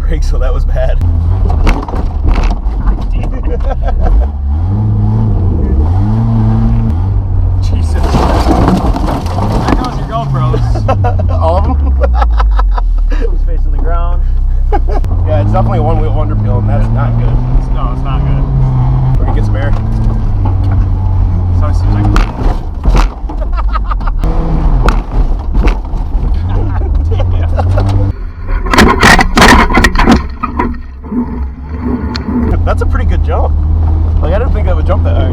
brakes, so that was bad. Jesus. How's your GoPros? All of them? It's facing the ground. Yeah, it's definitely a one-wheel underpeel, and that's not good. No, it's not good. We're gonna get some air. So it seems like... That's a pretty good jump. Like, I didn't think I would jump that high.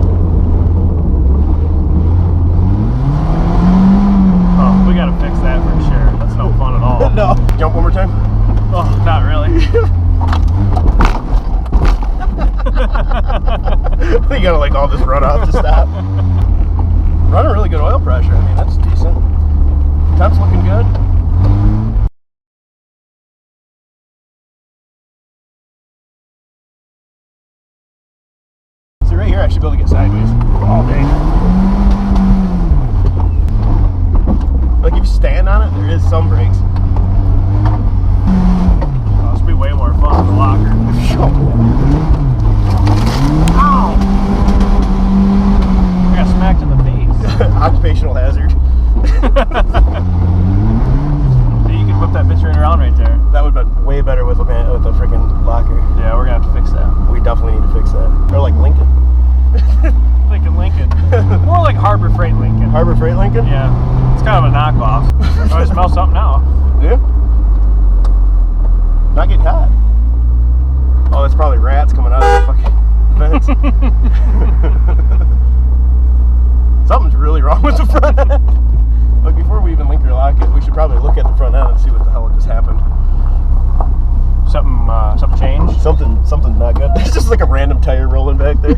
Oh, we gotta fix that for sure. That's no fun at all. No. Jump one more time? Oh, not really. You gotta like all this runoff to stop. Running really good oil pressure. I mean, that's decent. Temp's looking good. See, right here I should be able to get sideways all day. Like if you stand on it, there is some brakes. Oh, this would be way more fun with the locker. Ow! I got smacked in the face. Occupational hazard. Hey, you could whip that bitch around right there. That would have been way better with a freaking locker. Yeah, we're gonna have to fix that. We definitely need to fix that. Or like Lincoln. Thinking Lincoln. More like Harbor Freight Lincoln. Harbor Freight Lincoln? Yeah. It's kind of a knockoff. Oh, I smell something now. Yeah. Not getting caught. Oh, that's probably rats coming out of the fucking fence. Something's really wrong with the front end. But before we even link or lock it, we should probably look at the front end and see what the hell just happened. Something changed? Something not good. There's just like a random tire rolling back there.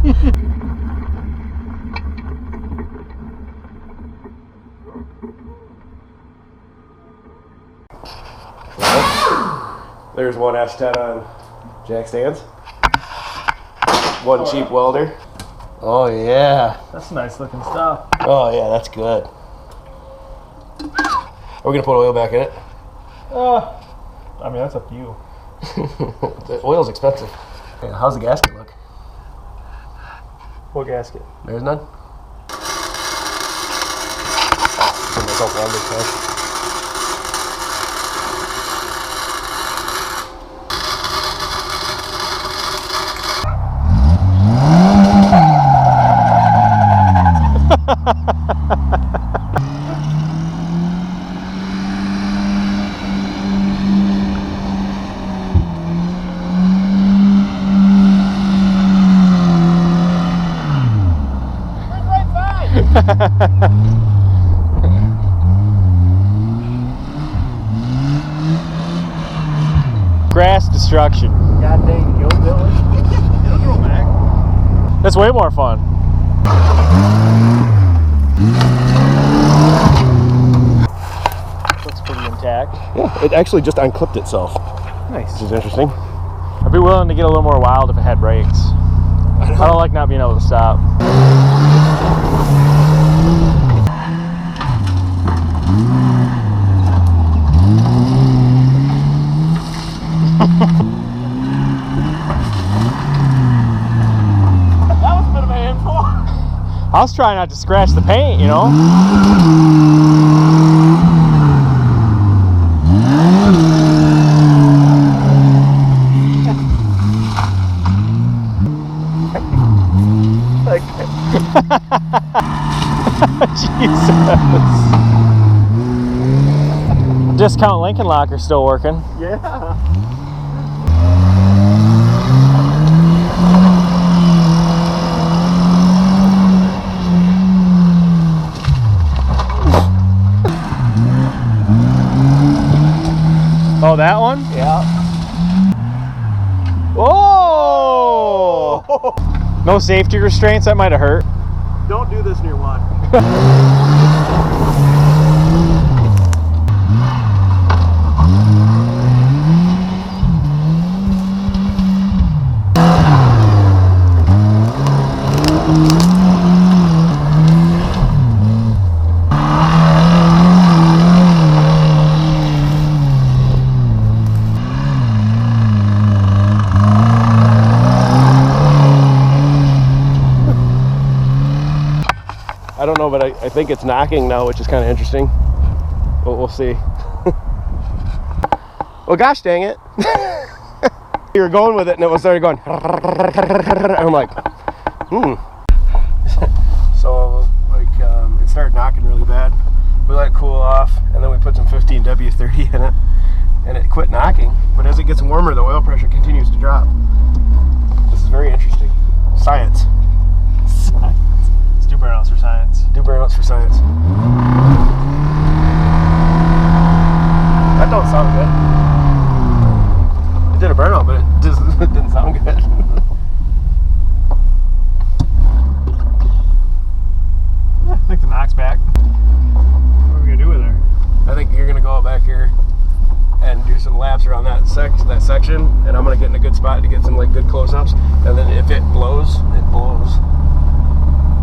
Well, there's one S10 on jack stands. One cheap welder. Oh yeah. That's nice looking stuff. Oh yeah, that's good. Are we gonna put oil back in it? I mean, that's up to you. The oil's expensive. Yeah, how's the gasket look? What gasket? There's none. Put myself around this time. Grass destruction. God dang, you Billy. It'll grow back. That's way more fun. Looks pretty intact. Yeah, it actually just unclipped itself. Nice. Which is interesting. I'd be willing to get a little more wild if it had brakes. I don't like not being able to stop. That was a bit of a handful. I was trying not to scratch the paint, you know? Jesus. Discount Lincoln locker still working. Yeah. Oh, that one? Yeah. Oh! No safety restraints, that might have hurt. Don't do this near water. know, but I think it's knocking now, which is kind of interesting. But we'll see. Well, gosh dang it. You were going with it and it was started going. I'm like, So, like, it started knocking really bad. We let it cool off, and then we put some 15W30 in it, and it quit knocking. But as it gets warmer, the oil pressure continues to drop. This is very interesting. Science. Science. Let's do burnouts for science. Do burnouts for science. That don't sound good. It did a burnout, but it didn't sound good. I think the knock's back. What are we gonna do with her? I think you're gonna go out back here and do some laps around that section, and I'm gonna get in a good spot to get some like good close-ups. And then if it blows, it blows.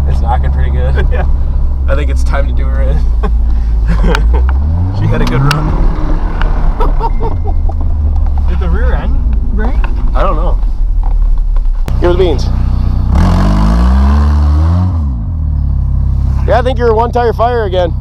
It's knocking pretty good. Yeah. I think it's time to do her in. She had a good run. Did the rear end break? I don't know. Here are the beans. Yeah, I think you're a one-tire fire again.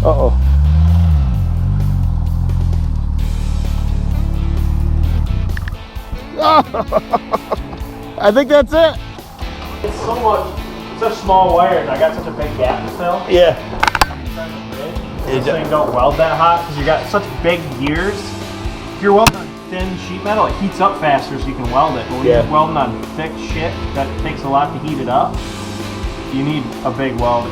Uh-oh. I think that's it. It's such small wire, and I got such a big gap to fill. Yeah. This thing don't weld that hot because you got such big gears. If you're welding on thin sheet metal, it heats up faster, so you can weld it. But when you're welding on thick shit that takes a lot to heat it up, you need a big welder.